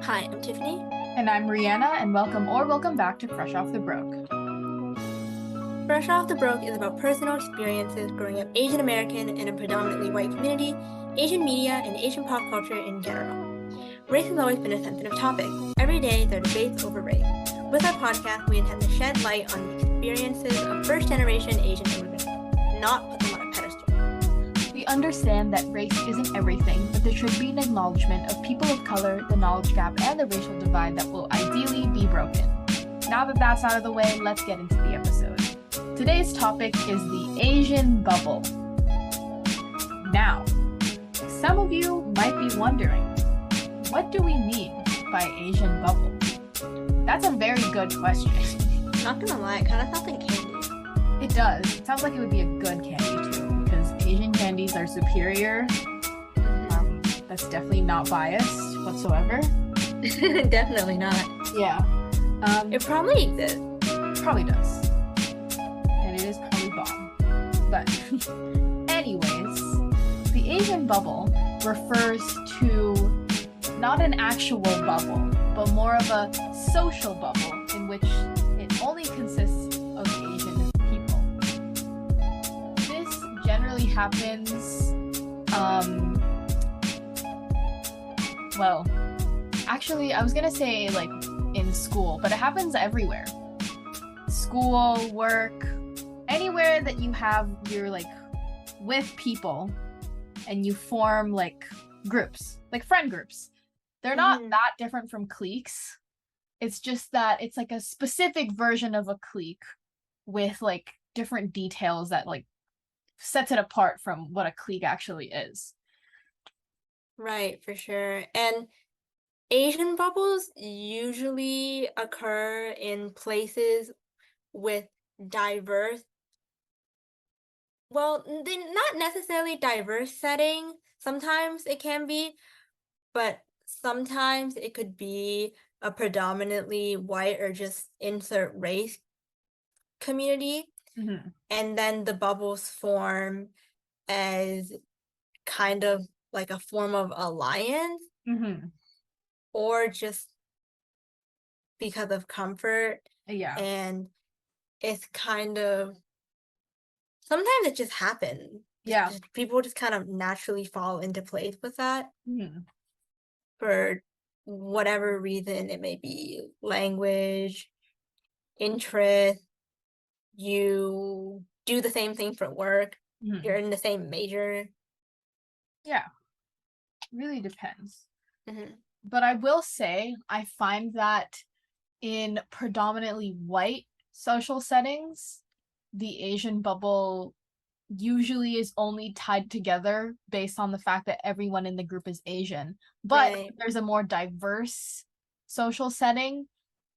Hi, I'm Tiffany. And I'm Rihanna, and welcome back to Fresh Off the Broke. Fresh Off the Broke is about personal experiences growing up Asian American in a predominantly white community, Asian media, and Asian pop culture in general. Race has always been a sensitive topic. Every day, there are debates over race. With our podcast, we intend to shed light on the experiences of first-generation Asian immigrants, not put them on a pedestal. We understand that race isn't everything, but there should be an acknowledgement of people of color, the knowledge gap, and the racial divide that will ideally be broken. Now that that's out of the way, let's get into the episode. Today's topic is the Asian bubble. Now, some of you might be wondering, what do we mean by Asian bubble? That's a very good question. Not gonna lie, it kind of sounds like candy. It does. It sounds like it would be a good candy too, because Asian candies are superior. That's definitely not biased whatsoever. Definitely not. Yeah. It probably exists. Probably does. And it is probably bomb. But anyways, the Asian bubble refers to not an actual bubble, but more of a social bubble in which it only consists of Asian people. This generally happens, well, actually, I was gonna say like in school, but it happens everywhere. School, work, anywhere that you have, you're like with people and you form like groups, like friend groups. They're not that different from cliques. It's just that it's like a specific version of a clique with like different details that like sets it apart from what a clique actually is. Right, for sure. And Asian bubbles usually occur in places with diverse, well, they not necessarily diverse setting. Sometimes it can be, but sometimes it could be a predominantly white or just insert race community. Mm-hmm. And then the bubbles form as kind of like a form of alliance Mm-hmm. or just because of comfort. Yeah. And it's kind of sometimes it just happens. Yeah. People just kind of naturally fall into place with that Mm-hmm. for whatever reason it may be, language, interest, you do the same thing for work, Mm-hmm. you're in the same major. Yeah. Really depends. Mm-hmm. But I will say, I find that in predominantly white social settings, the Asian bubble usually is only tied together based on the fact that everyone in the group is Asian. But Right. if there's a more diverse social setting,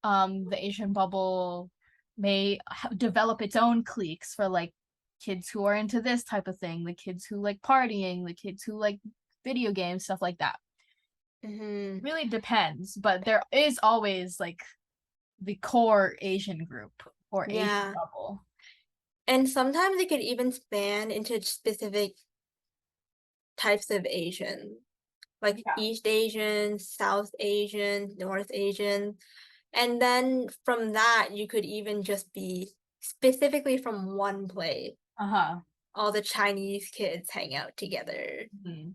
the Asian bubble may develop its own cliques for like kids who are into this type of thing, the kids who like partying, the kids who like video games, stuff like that. Mm-hmm. Really depends, but there is always like the core Asian group or Asian Yeah. bubble. And sometimes it could even span into specific types of Asian, like Yeah. East Asian, South Asian, North Asian. And then from that, you could even just be specifically from one place. Uh-huh. All the Chinese kids hang out together. Mm-hmm.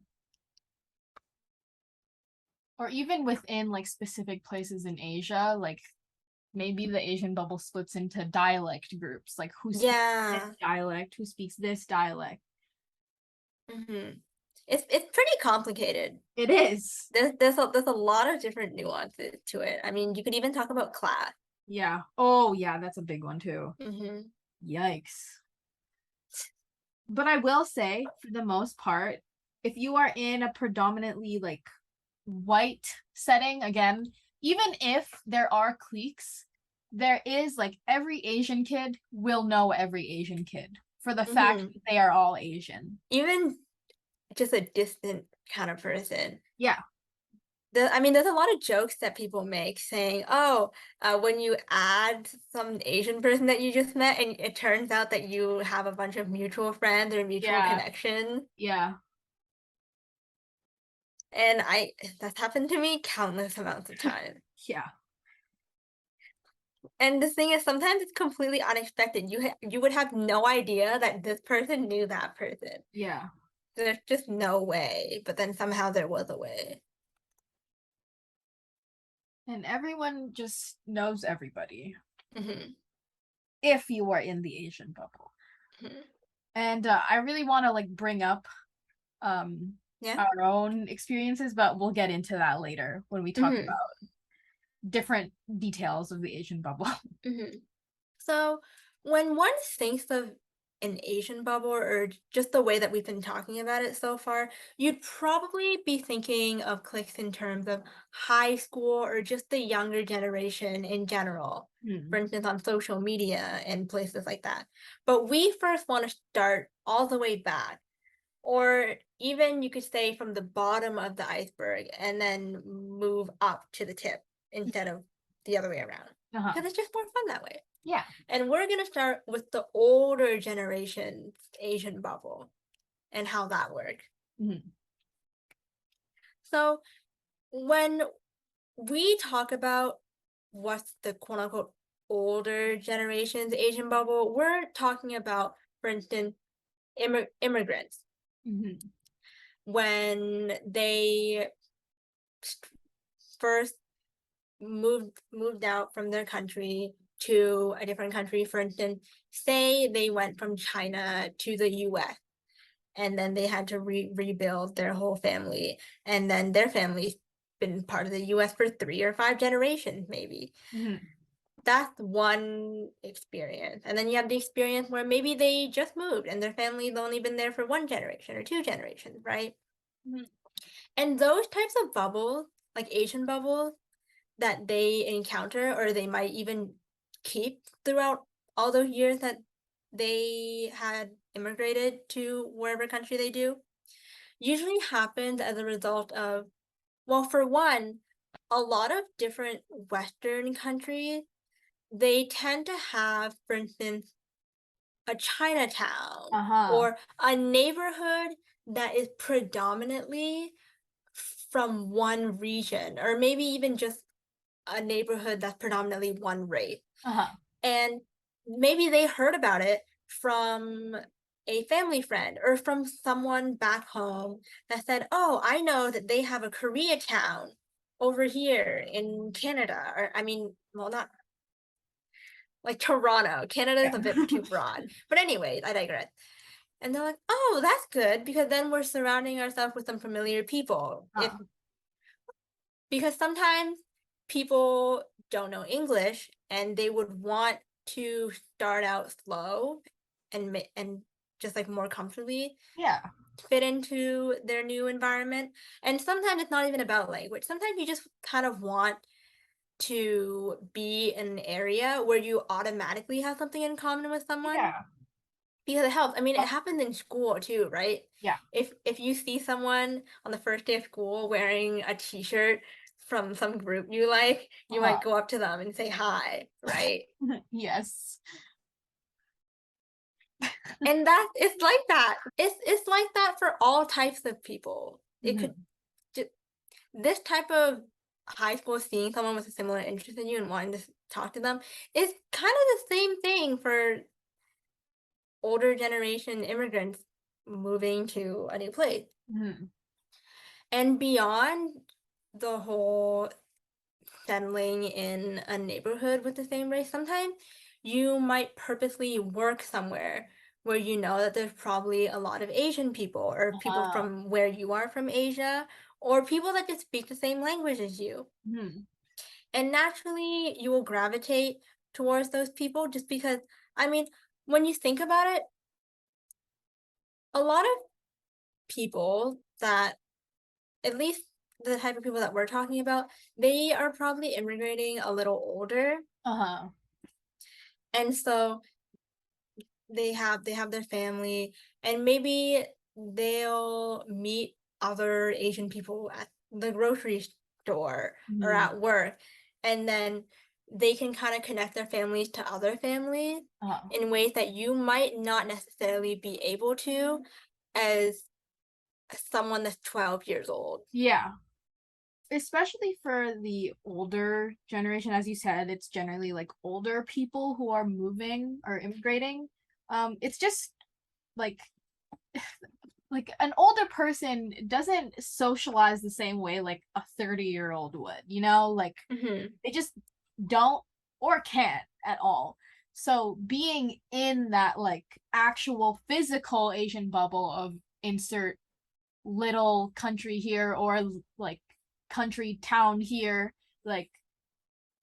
Or even within like specific places in Asia, like maybe the Asian bubble splits into dialect groups, like who speaks this Yeah. dialect, who speaks this dialect. Mm-hmm. It's pretty complicated. It is. There's a lot of different nuances to it. I mean, you could even talk about class. Yeah. Oh, yeah, that's a big one too. Mm-hmm. Yikes. But I will say, for the most part, if you are in a predominantly like white setting, again, even if there are cliques, there is like every Asian kid will know every Asian kid for the fact that they are all Asian. Even just a distant kind of person. Yeah. I mean, there's a lot of jokes that people make saying, oh, when you add some Asian person that you just met and it turns out that you have a bunch of mutual friends or mutual Yeah. connections. Yeah. And that's happened to me countless amounts of times. Yeah. And the thing is, sometimes it's completely unexpected. You would have no idea that this person knew that person. Yeah. There's just no way, but then somehow there was a way. And everyone just knows everybody Hmm. if you are in the Asian bubble. Hmm. And I really want to like bring up um Yeah. our own experiences, but we'll get into that later when we talk Hmm. about different details of the Asian bubble. Hmm. So, when one thinks of an Asian bubble or just the way that we've been talking about it so far, you'd probably be thinking of cliques in terms of high school or just the younger generation in general, for Hmm. instance, on social media and places like that. But we first want to start all the way back, or even you could say from the bottom of the iceberg and then move up to the tip instead of the other way around, Uh-huh. because it's just more fun that way. Yeah. And we're going to start with the older generation's Asian bubble and how that worked. Mhm. So, when we talk about what's the quote unquote older generation's Asian bubble, we're talking about, for instance, immigrants Mhm. when they first moved out from their country to a different country. For instance, say they went from China to the US and then they had to rebuild their whole family, and then their family's been part of the US for 3 or 5 generations maybe. Mhm. That's one experience. And then you have the experience where maybe they just moved and their family's only been there for 1 generation or 2 generations, right? Mhm. And those types of bubbles, like Asian bubbles, that they encounter or they might even keep throughout all those years that they had immigrated to wherever country they do, usually happens as a result of, well, for one, a lot of different Western countries, they tend to have, for instance, a Chinatown Uh-huh. or a neighborhood that is predominantly from one region, or maybe even just a neighborhood that's predominantly one race. Uh-huh. And maybe they heard about it from a family friend or from someone back home that said, "Oh, I know that they have a Koreatown over here in Canada." Or, I mean, well, not like Toronto. Canada is Yeah. a bit too broad. But anyways, I digress. And they're like, "Oh, that's good because then we're surrounding ourselves with some familiar people." If Uh, Because sometimes people don't know English and they would want to start out slow and just like more comfortably yeah. fit into their new environment. And sometimes it's not even about language. Sometimes you just kind of want to be in an area where you automatically have something in common with someone Yeah. because it helps. I mean, it Uh, happens in school too, right? yeah. If you see someone on the first day of school wearing a t-shirt from some group you like, you Uh-huh. might go up to them and say hi, right? Yes. And that it's like that. It's like that for all types of people. It could Mhm. just this type of high school, seeing someone with a similar interest in you and wanting to talk to them is kind of the same thing for older generation immigrants moving to a new place. Mhm. And beyond the whole settling in a neighborhood with the same race, sometimes you might purposely work somewhere where you know that there's probably a lot of Asian people or people Uh-huh. from where you are from Asia or people that just speak the same language as you. Mhm. And naturally, you will gravitate towards those people just because, I mean, when you think about it, a lot of people that, at least the type of people that we're talking about, they are probably immigrating a little older. Uh-huh. And so they have their family and maybe they'll meet other Asian people at the grocery store or Mhm. at work. And then they can kind of connect their families to other families Uh-huh. in ways that you might not necessarily be able to as someone that's 12 years old. Yeah. Especially for the older generation, as you said, it's generally like older people who are moving or immigrating. It's just like like an older person doesn't socialize the same way like a 30-year-old would, you know? Like they just don't or can't at all. So being in that like actual physical Asian bubble of insert little country here or like country town here, like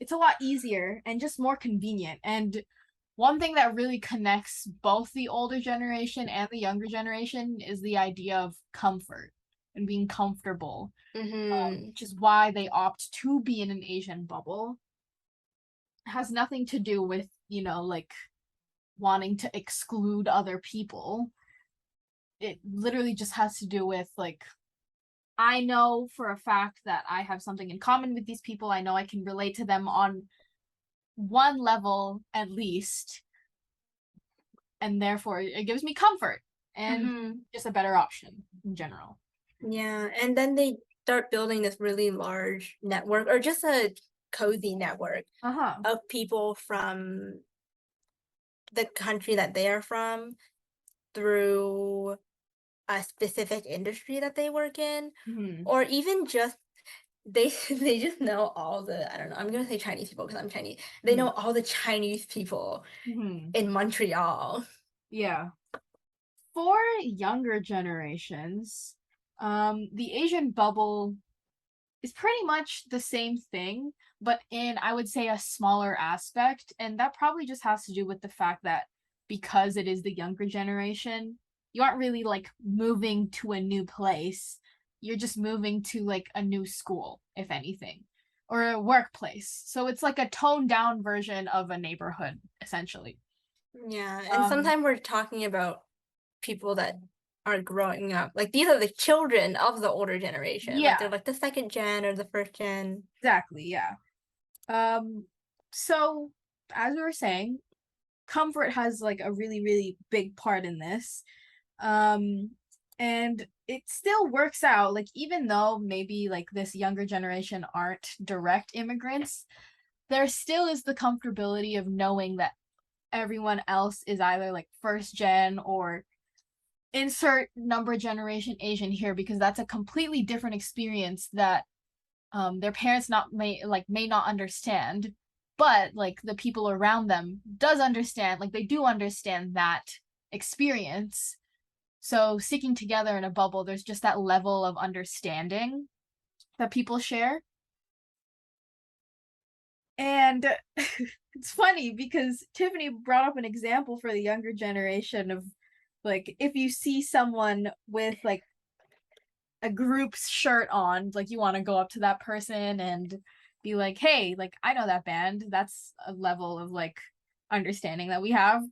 it's a lot easier and just more convenient. And one thing that really connects both the older generation and the younger generation is the idea of comfort and being comfortable, which is why they opt to be in an Asian bubble. It has nothing to do with, you know, like wanting to exclude other people. It literally just has to do with like, I know for a fact that I have something in common with these people. I know I can relate to them on one level at least, and therefore it gives me comfort and just a better option in general. Yeah, and then they start building this really large network or just a cozy network of people from the country that they are from through a specific industry that they work in, or even just they just know all the, I don't know, I'm gonna say Chinese people because I'm Chinese. They know all the Chinese people in Montreal. Yeah. For younger generations, the Asian bubble is pretty much the same thing, but in, I would say, a smaller aspect. And that probably just has to do with the fact that because it is the younger generation, you aren't really like moving to a new place. You're just moving to like a new school, if anything, or a workplace. So it's like a toned down version of a neighborhood, essentially. Yeah, and sometimes we're talking about people that are growing up. Like these are the children of the older generation. Yeah. Like they're like the second gen or the first gen. Exactly, yeah. So as we were saying, comfort has like a really, really big part in this. And it still works out, like even though maybe like this younger generation aren't direct immigrants, there still is the comfortability of knowing that everyone else is either like first gen or insert number generation Asian here, because that's a completely different experience that their parents may not understand, but like the people around them does understand, like they do understand that experience. So sticking together in a bubble, there's just that level of understanding that people share. And it's funny because Tiffany brought up an example for the younger generation of like if you see someone with like a group's shirt on, like you want to go up to that person and be like, hey, like I know that band. That's a level of like understanding that we have.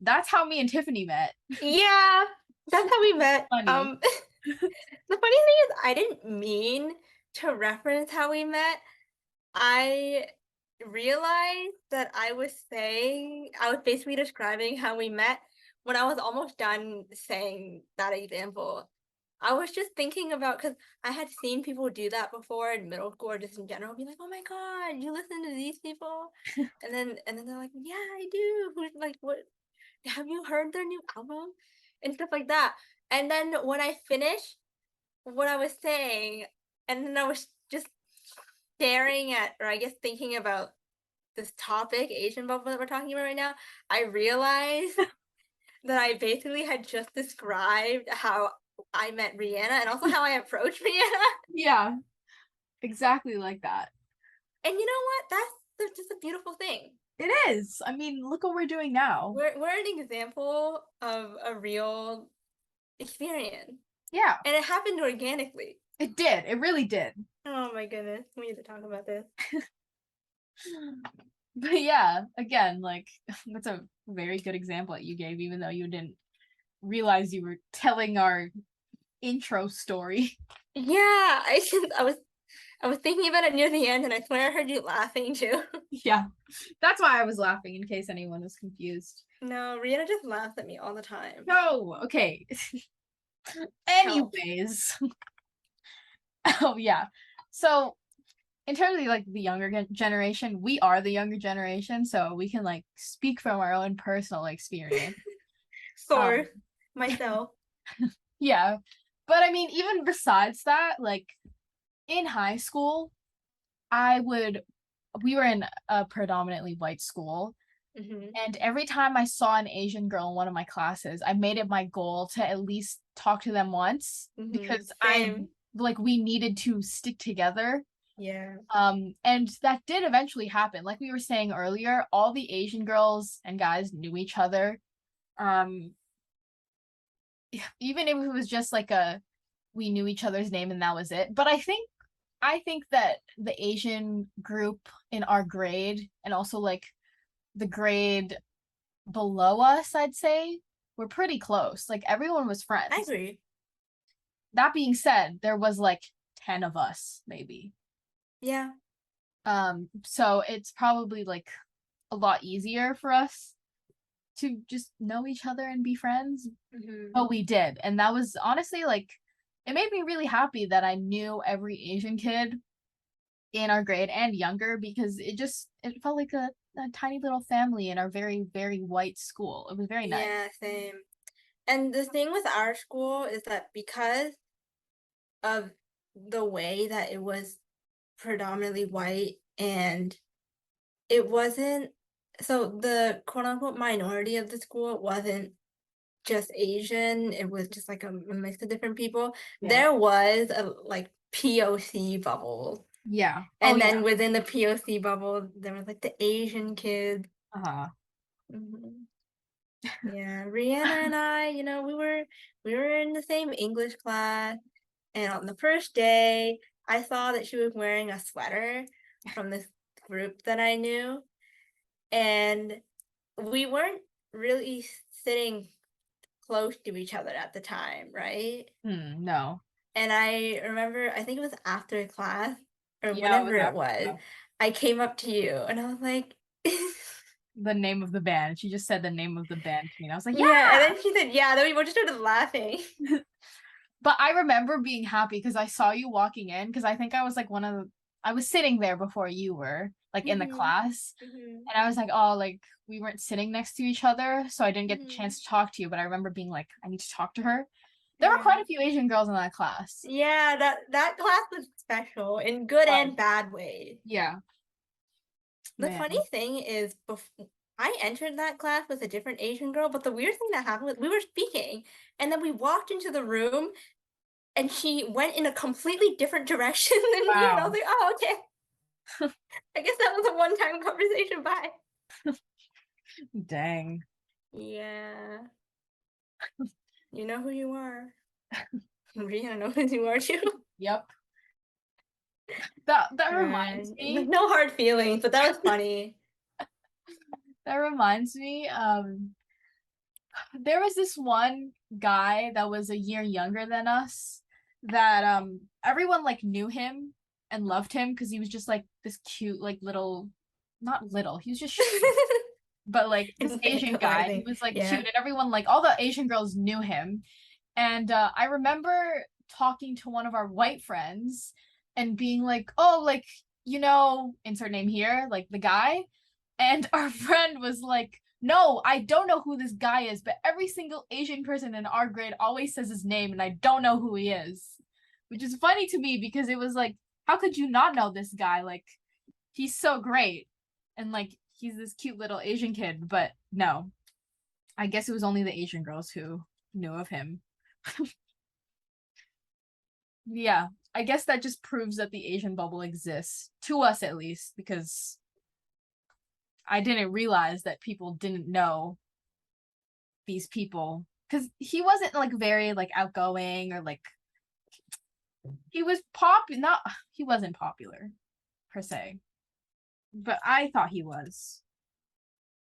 That's how me and Tiffany met. Yeah, that's how we met. Funny. The funny thing is I didn't mean to reference how we met. I realized that I was basically describing how we met when I was almost done saying that example. I was just thinking about, because I had seen people do that before in middle school or just in general, be like, "Oh my god, you listen to these people?" And then they're like, "Yeah, I do." Who's like, "What? Have you heard their new album?" And stuff like that. And then when I finished what I was saying, and then I was just staring at, or I guess thinking about this topic, Asian bubble that we're talking about right now, I realized that I basically had just described how I met Rihanna and also how I approached Rihanna. Yeah, exactly like that. And you know what? That's just a beautiful thing. It is. I mean, look what we're doing now. We're an example of a real experience. Yeah. And it happened organically. It did. It really did. Oh my goodness. We need to talk about this. But yeah, again, like that's a very good example that you gave, even though you didn't realize you were telling our intro story. Yeah, I was thinking about it near the end and I swear I heard you laughing too. Yeah. That's why I was laughing, in case anyone was confused. No, Rihanna just laughs at me all the time. No, okay. Help. Anyways, oh yeah. So in terms of like the younger generation, we are the younger generation, so we can like speak from our own personal experience. Sore Um, myself. yeah. But I mean, even besides that, like in high school, I would we were in a predominantly white school, Hmm. and every time I saw an Asian girl in one of my classes, I made it my goal to at least talk to them once Hmm. because I Same. like we needed to stick together. Yeah. And that did eventually happen. Like we were saying earlier, all the Asian girls and guys knew each other. Um, even if it was just like a we knew each other's name and that was it. But I think that the Asian group in our grade and also like the grade below us, I'd say, were pretty close. Like everyone was I friends. agree. That being said, there was like 10 of us, maybe. Yeah. So it's probably like a lot easier for us to just know each other and be friends. Hmm. But we did. And that was honestly like it made me really happy that I knew every Asian kid in our grade and younger because it felt like a tiny little family in our very, very white school. It was very nice. Yeah, same. And the thing with our school is that because of the way that it was predominantly white and it wasn't so the quote unquote minority of the school wasn't just Asian, it was just like a mix of different people. Yeah. There was a like POC bubble. Yeah. Oh And yeah. then within the POC bubble, there was like the Asian kid. Uh-huh. Mhm. Yeah, Rihanna and I, we were in the same English class, and on the first day, I saw that she was wearing a sweater from this group that I knew, and we weren't really sitting close to each other at the time, right? No. And I remember, I think it was after class or Yeah, it whenever was it after was, class. I came up to you and I was like, The name of the band. She just said the name of the band to me. And I was like, yeah. And yeah. then she said, yeah. Then we both just started laughing. But I remember being happy because I saw you walking in because I think I was like I was sitting there before you were, like in the Hmm. class. Hmm. And I was like, oh, like we weren't sitting next to each other, so I didn't get the Hmm. chance to talk to you, but I remember being like, I need to talk to her. There were Yeah. quite a few Asian girls in that class. Yeah, that class was special in good But and bad ways. yeah, The funny man. thing is, I entered that class with a different Asian girl, but the weird thing that happened was we were speaking, and then we walked into the room, and she went in a completely different direction than me, and I was Wow. like, oh, okay. I guess that was a one-time conversation. Bye. Dang. Yeah, you know who you are. Rihanna knows who you are too. Yep. That reminds me. No hard feelings, but that was funny. That reminds me. There was this one guy that was a year younger than us that everyone like knew him and loved him because he was just like this cute like little not little he was just but like this Asian guy he Infantilizing. was like cute Yeah. and everyone like all the Asian girls knew him and I remember talking to one of our white friends and being like oh like insert name here like the guy and our friend was like, no, I don't know who this guy is, but every single Asian person in our grade always says his name, and I don't know who he is. Which is funny to me because it was like, how could you not know this guy? Like, he's so great. And like, he's this cute little Asian kid, but no. I guess it was only the Asian girls who knew of him. Yeah, I guess that just proves that the Asian bubble exists, to us at least, because I didn't realize that people didn't know these people because he wasn't like very like outgoing or like he was not he wasn't popular per se, but I thought he was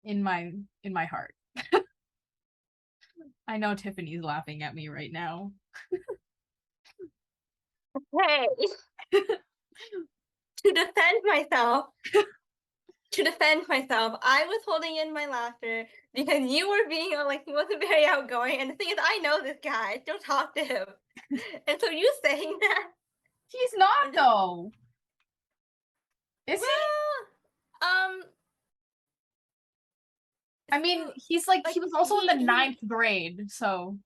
in my heart. I know Tiffany's laughing at me right now. Hey, to defend myself, I was holding in my laughter because you were being like he wasn't very outgoing, and the thing is, I know this guy. Don't talk to him. And so you saying that? He's not I'm just- though. Is he? Well, I mean, so, he's like he was also in the he ninth grade, so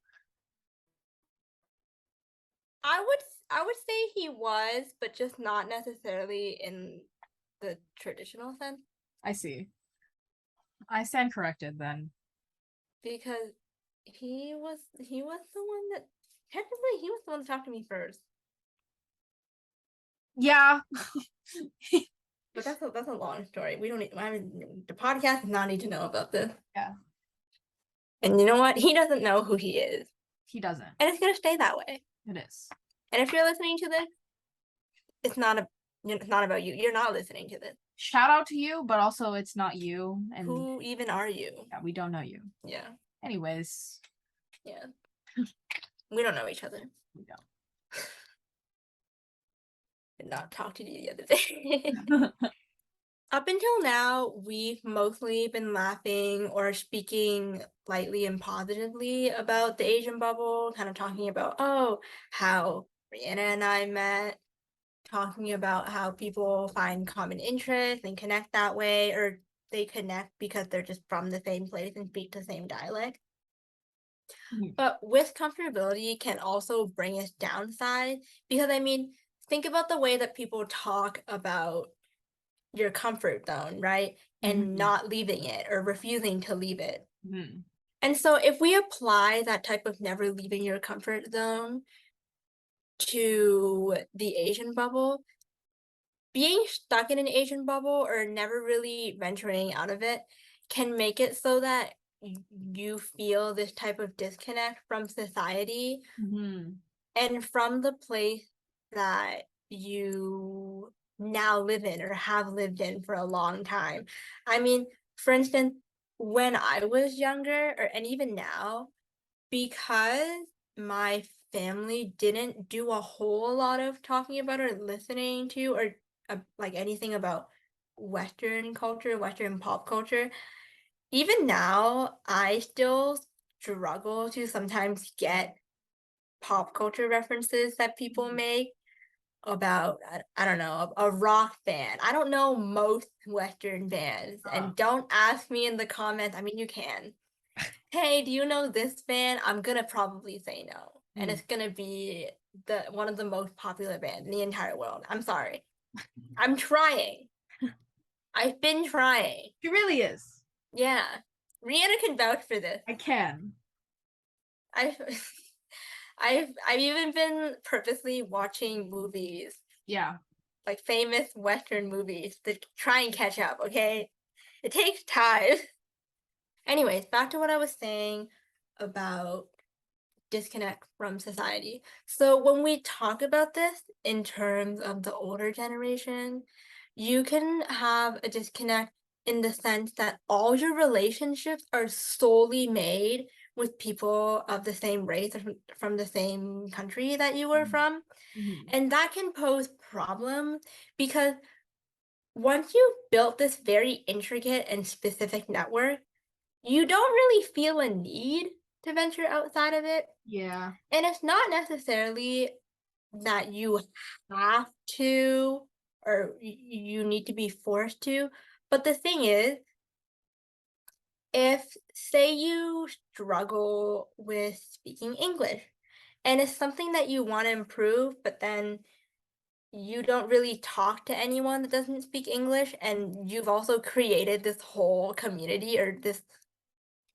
I would say he was, but just not necessarily in the traditional sense. I see. I stand corrected then. Because he was the one that technically he was the one that talked to me first. Yeah. But that's a long story. We don't need the podcast does not need to know about this. Yeah. And you know what? He doesn't know who he is. He doesn't. And it's gonna stay that way. It is. And if you're listening to this, it's not about you. You're not listening to this. Shout out to you, but also it's not you. And who even are you? Yeah, we don't know you. Yeah. Anyways. Yeah. We don't know each other. We don't. Did not talk to you the other day. Up until now, we've mostly been laughing or speaking lightly and positively about the Asian bubble, kind of talking about, oh, how Rihanna and I met, talking about how people find common interests and connect that way, or they connect because they're just from the same place and speak the same dialect. But with comfortability can also bring us downside because I mean, think about the way that people talk about your comfort zone, right? And not leaving it or refusing to leave it. And so if we apply that type of never leaving your comfort zone to the Asian bubble, being stuck in an Asian bubble or never really venturing out of it can make it so that you feel this type of disconnect from society and from the place that you now live in or have lived in for a long time. I mean, for instance, when I was younger, and even now, because my family didn't do a whole lot of talking about or listening to or like anything about Western culture, Western pop culture, even now, I still struggle to sometimes get pop culture references that people make about I don't know a rock band. I don't know most Western bands, and don't ask me in the comments. I mean, you can. Hey, do you know this band? I'm gonna probably say no, and it's gonna be the one of the most popular bands in the entire world. I'm sorry. I'm trying. I've been trying. She really is. Yeah, Rihanna can vouch for this. I can. I've I've even been purposely watching movies. Yeah. Like famous Western movies to try and catch up, okay? It takes time. Anyways, back to what I was saying about disconnect from society. So when we talk about this in terms of the older generation, you can have a disconnect in the sense that all your relationships are solely made with people of the same race or from the same country that you were from. And that can pose problems because once you've built this very intricate and specific network, you don't really feel a need to venture outside of it. Yeah. And it's not necessarily that you have to or you need to be forced to. But the thing is, if say you struggle with speaking English and it's something that you want to improve, but then you don't really talk to anyone that doesn't speak English, and you've also created this whole community or this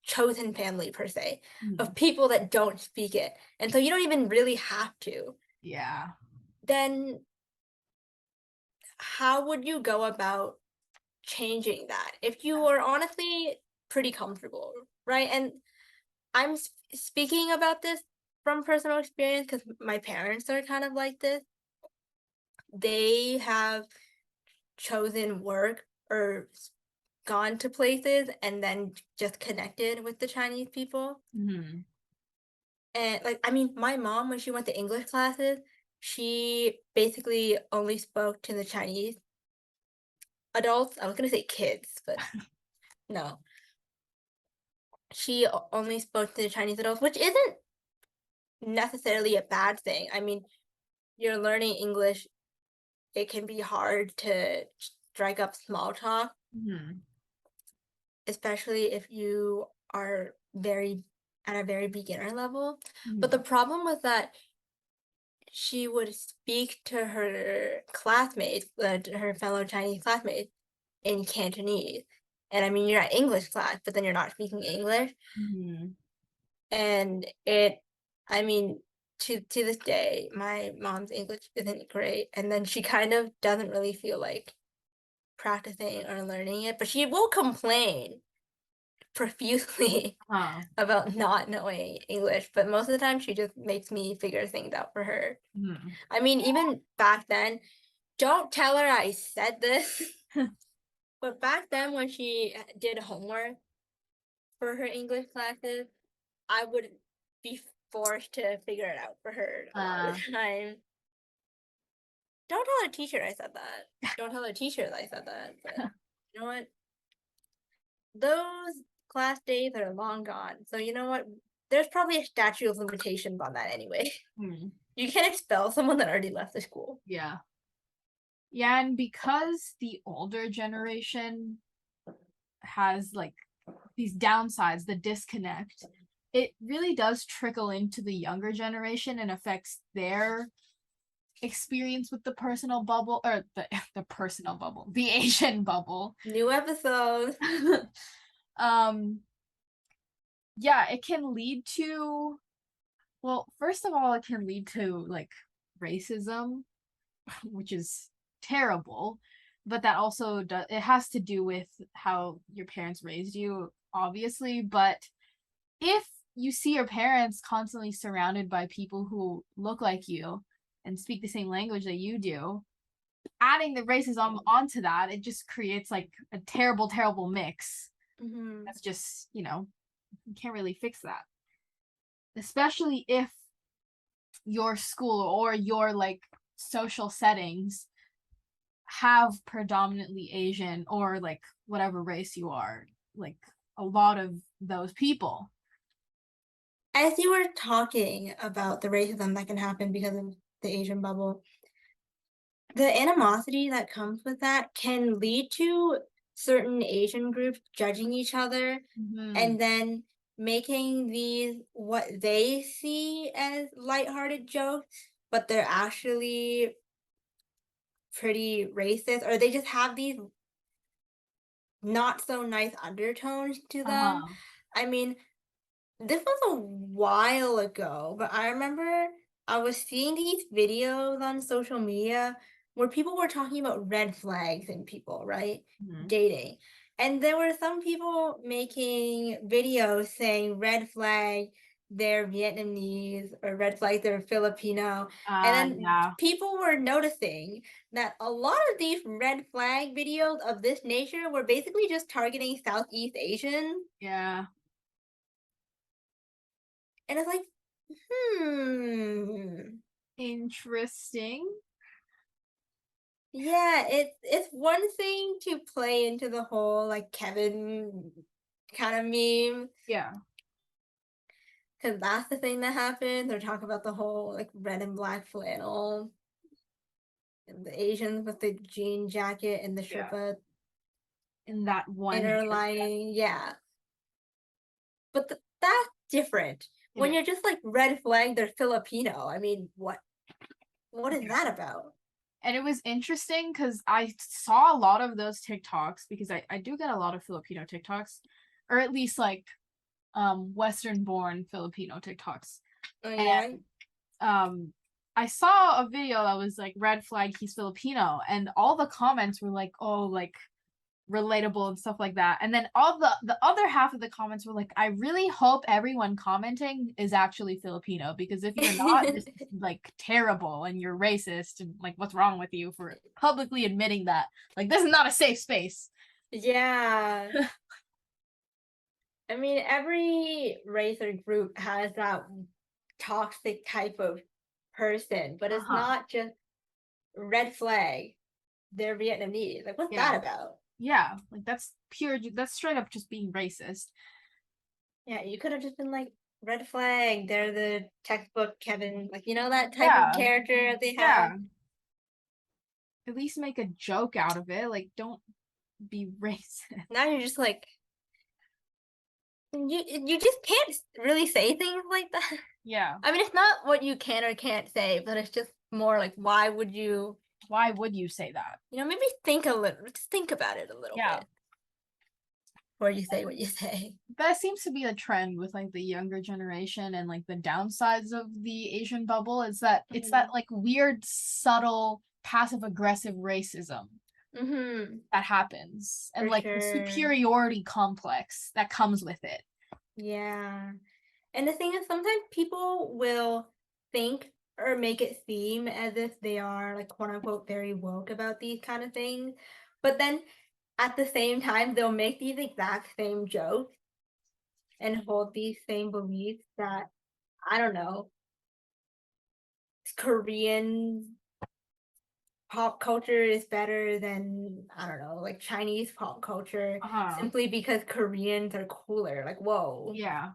chosen family per se of people that don't speak it, and so you don't even really have to. Yeah. Then how would you go about changing that if you are honestly pretty comfortable, right? And I'm speaking about this from personal experience because my parents are kind of like this. They have chosen work or gone to places and then just connected with the Chinese people. And like, I mean, my mom, when she went to English classes, she basically only spoke to the Chinese adults. I was gonna say kids, but no. she only spoke to Chinese adults, which isn't necessarily a bad thing. I mean, you're learning English, it can be hard to strike up small talk, Hmm. especially if you are very at a very beginner level. But the Hmm. problem was that she would speak to her classmates, to her fellow Chinese classmates in Cantonese. And I mean, you're at English class, but then you're not speaking English. Hmm. And it, I mean, to this day, my mom's English isn't great, and then she kind of doesn't really feel like practicing or learning it, but she will complain profusely Huh. about not knowing English, but most of the time she just makes me figure things out for her. Hmm. I mean, even back then, don't tell her I said this, but back then when she did homework for her English classes, I would be forced to figure it out for her a lot of uh, the time. Don't tell the teacher I said that. Don't tell the teacher that I said that. But you know what? Those class days are long gone. So you know what? There's probably a statute of limitations on that anyway. hmm. You can't expel someone that already left the school. Yeah. Yeah, and because the older generation has like these downsides, the disconnect, it really does trickle into the younger generation and affects their experience with the personal bubble or the personal bubble, the Asian bubble. New episode. um yeah, it can lead to, well, first of all, it can lead to like racism, which is terrible, but that also does, it has to do with how your parents raised you, obviously. But if you see your parents constantly surrounded by people who look like you and speak the same language that you do, adding the racism onto that, it just creates like a terrible, terrible mix. Hmm. That's just, you can't really fix that. Especially if your school or your like social settings have predominantly Asian or like whatever race you are, like a lot of those people. As you were talking about the racism that can happen because of the Asian bubble, the animosity that comes with that can lead to certain Asian groups judging each other Mm-hmm. and then making these what they see as lighthearted jokes, but they're actually pretty racist, or they just have these not so nice undertones to them. Uh-huh. I mean, this was a while ago, but I remember I was seeing these videos on social media where people were talking about red flags in people, right? Mm-hmm. Dating. And there were some people making videos saying red flag, they're Vietnamese, or red flag, they're Filipino. And then Yeah. people were noticing that a lot of these red flag videos of this nature were basically just targeting Southeast Asians. Yeah. And it's like, hmm. Interesting. Yeah, it's one thing to play into the whole like Kevin kind of meme, Yeah. because that's the thing that happened. They're talking about the whole like red and black flannel, and the Asians with the jean jacket and the Yeah. Sherpa In that one inner area. lining. Yeah, but that's different. It When is. you're just like red flag, they're Filipino. I mean, what is Yeah. that about? And it was interesting because I saw a lot of those TikToks because I do get a lot of Filipino TikToks, or at least like Western born Filipino TikToks. Oh yeah. And I saw a video that was like red flag he's Filipino, and all the comments were like, oh, like relatable and stuff like that. And then all the other half of the comments were like, I really hope everyone commenting is actually Filipino, because if you're not, this is like terrible and you're racist and like what's wrong with you for publicly admitting that. Like this is not a safe space. Yeah. I mean, every race or group has that toxic type of person, but it's Uh-huh. not just red flag. They're Vietnamese. Like, what's Yeah. that about? Yeah. Like that's straight up just being racist. Yeah, you could have just been like, red flag, they're the textbook Kevin, like, you know that type of Yeah, character they have? yeah. At least make a joke out of it. Like, don't be racist. Now you're just like, you just can't really say things like that. Yeah. I mean, it's not what you can or can't say, but it's just more like, why would you, Why would you say that? maybe think a little, just think about it a little Yeah. bit before you say what you say. That seems to be a trend with like the younger generation and like the downsides of the Asian bubble is that it's that like weird, subtle, passive aggressive racism Mm-hmm. that happens and For like the sure. superiority complex that comes with it. Yeah. And the thing is, sometimes people will think or make it seem as if they are, like, quote unquote, very woke about these kind of things. But then at the same time, they'll make these exact same jokes and hold these same beliefs that, I don't know, Korean pop culture is better than, I don't know, like Chinese pop culture Uh-huh. simply because Koreans are cooler. Like, whoa. Yeah.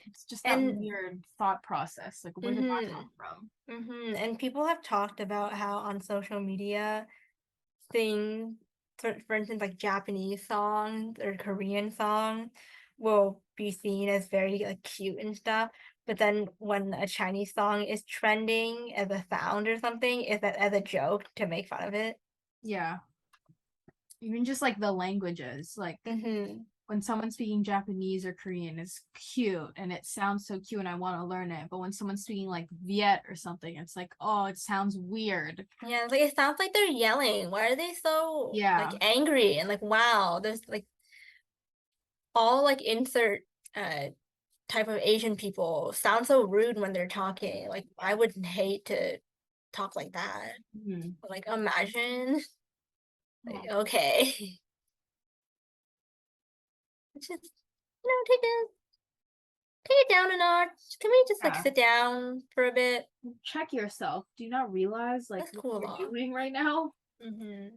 It's just that And weird thought process. Like, where did that mm-hmm. come from? And people have talked about how on social media, things, for instance, like Japanese songs or Korean songs, will be seen as very like cute and stuff. But then when a Chinese song is trending as a sound or something, is that as a joke to make fun of it? Yeah. Even just like the languages. Like, Mm-hmm. when someone's speaking Japanese or Korean is cute and it sounds so cute and I want to learn it. But when someone's speaking like Viet or something, it's like, oh, it sounds weird. Yeah, like it sounds like they're yelling. Why are they so like Yeah. angry and like wow? There's like all like insert uh type of Asian people sound so rude when they're talking. Like I would hate to talk like that. Mhm. But, like imagine. Like, Oh, okay. Let's just take it down a notch. Can we just like yeah. sit down for a bit? Check yourself. Do you not realize like Let's what cool you're off. doing right now? Mm-hmm.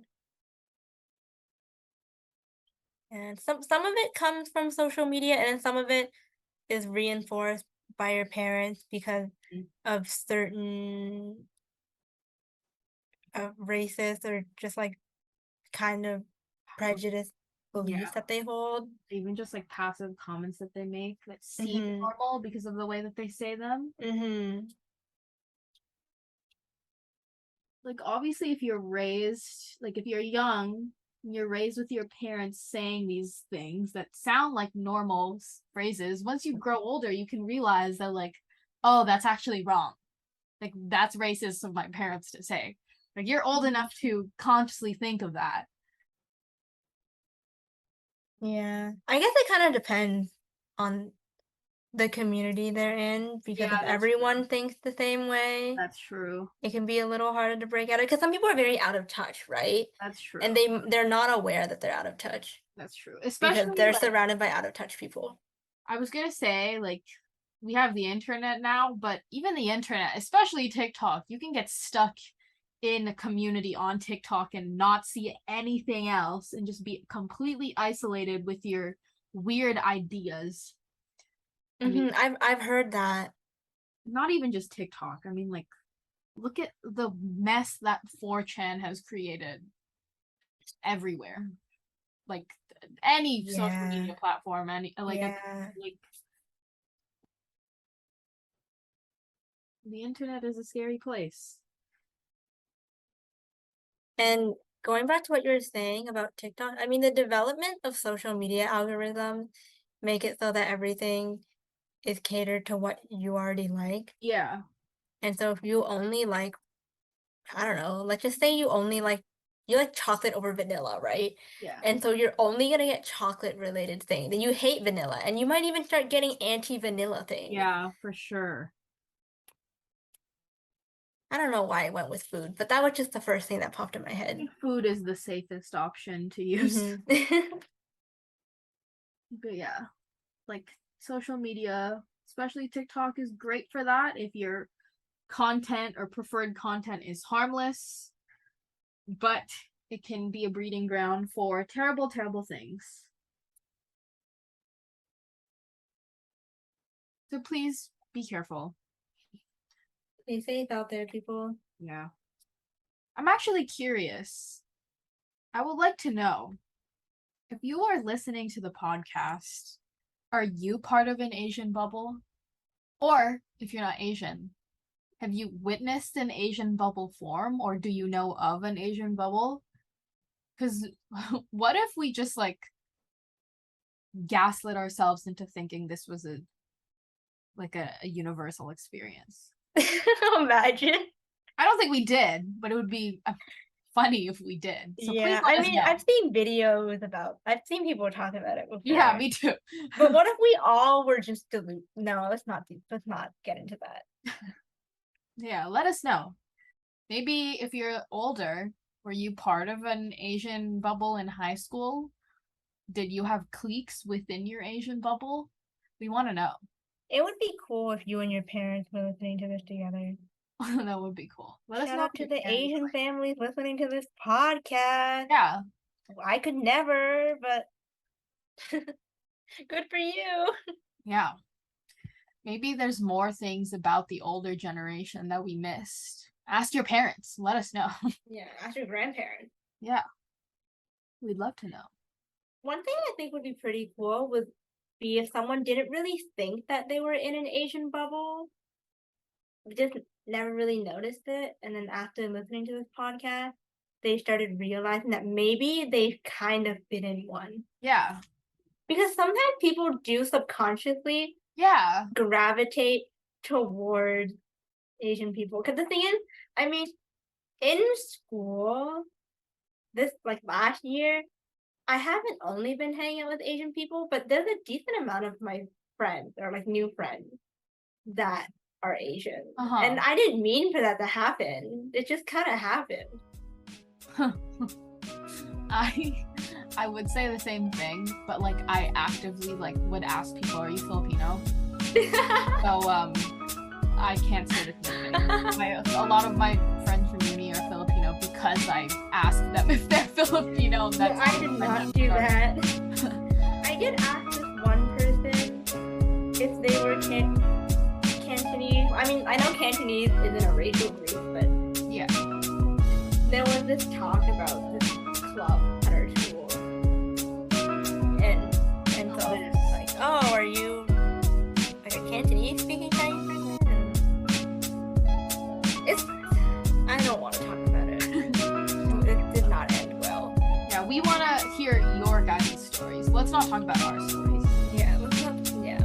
And some of it comes from social media, and then some of it is reinforced by your parents because Mm. of certain racist or just like kind of prejudice beliefs Yeah. that they hold. Even just like passive comments that they make that seem Mm-hmm. normal because of the way that they say them. Mm-hmm. Like obviously if you're raised, like if you're young, you're raised with your parents saying these things that sound like normal phrases. Once you grow older, you can realize that like, oh, that's actually wrong. Like that's racist of my parents to say. Like you're old enough to consciously think of that. Yeah. I guess it kind of depends on the community they're in because Yeah, if that's true. everyone thinks the same way, That's true. it can be a little harder to break out of because some people are very out of touch, right? That's true. And they're not aware that they're out of touch That's true. because Especially they're like surrounded by out of touch people. I was gonna say, like, we have the internet now, but even the internet, especially TikTok, you can get stuck in a community on TikTok and not see anything else and just be completely isolated with your weird ideas. I mean, I've heard that. not even just TikTok. I mean, like, look at the mess that 4chan has created everywhere. Like any social Yeah. media platform, any like at Yeah. like the internet is a scary place. And going back to what you were saying about TikTok, I mean, the development of social media algorithms make it so that everything is catered to what you already like. Yeah. And so if you only like, I don't know, let's just say you like chocolate over vanilla, right? Yeah. And so you're only gonna get chocolate related things. Then you hate vanilla, and you might even start getting anti-vanilla things. Yeah, for sure. I don't know why I went with food, but that was just the first thing that popped in my I head. think food is the safest option to use. Hmm But yeah, like social media, especially TikTok, is great for that if your content or preferred content is harmless, but it can be a breeding ground for terrible, terrible things. So please be careful. Stay safe out there, people. Yeah. I'm actually curious. I would like to know, if you are listening to the podcast, are you part of an Asian bubble? Or if you're not Asian, have you witnessed an Asian bubble form, or do you know of an Asian bubble? Because what if we just like gaslit ourselves into thinking this was a universal experience? Imagine. I don't think we did, but it would be funny if we did. So yeah, please let us know. I've seen videos I've seen people talk about it before. Yeah, me too. But what if we all were just No, let's not get into that. Yeah, let us know. Maybe if you're older, were you part of an Asian bubble in high school? Did you have cliques within your Asian bubble? We want to know. It would be cool if you and your parents were listening to this together. That would be cool. Let us know. Shout out to the Asian families listening to this podcast. Yeah. I could never, but good for you. Yeah. Maybe there's more things about the older generation that we missed. Ask your parents. Let us know. Yeah, ask your grandparents. Yeah. We'd love to know. One thing I think would be pretty cool would be if someone didn't really think that they were in an Asian bubble, just never really noticed it, and then after listening to this podcast, they started realizing that maybe they kind of fit in one. Yeah. Because sometimes people do subconsciously gravitate towards Asian people. Because the thing is, I mean, in school, this last year, I haven't only been hanging out with Asian people, but there's a decent amount of my friends or new friends that are Asian. And I didn't mean for that to happen. It just kind of happened. I would say the same thing, but I actively would ask people, are you Filipino? So I can't say the same thing. A lot of my friends from uni are Filipino because I asked them if they're Filipino. That's I did not do that. I did ask this one person if they were Cantonese. I mean, I know Cantonese isn't a racial group, but yeah, there was this talk about this club at our school, and so it's like, oh, are you like a Cantonese speaking Chinese person? I don't want to talk about it. It did not end well. Yeah, we want to hear your guys' stories. Let's not talk about our stories. Yeah, let's not. Yeah.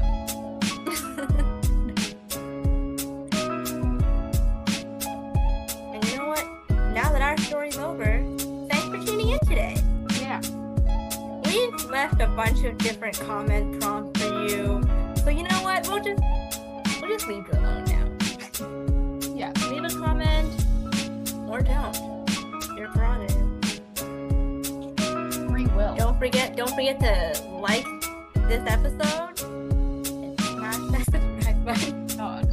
And you know what? Now that our story's over, thanks for tuning in today. Yeah. We've left a bunch of different comment prompts for you. So you know what? We'll just leave you alone now. Yeah. Leave a comment or don't. Your prerogative. Free will. Don't forget to like this episode and smash that subscribe button. God.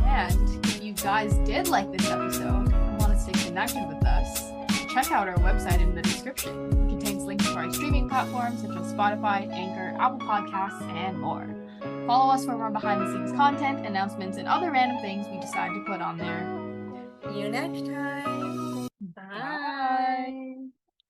And if you guys did like this episode and want to stay connected with us, check out our website in the description. It contains links to our streaming platforms such as Spotify, Anchor, Apple Podcasts, and more. Follow us for more behind-the-scenes content, announcements, and other random things we decide to put on there. See you next time.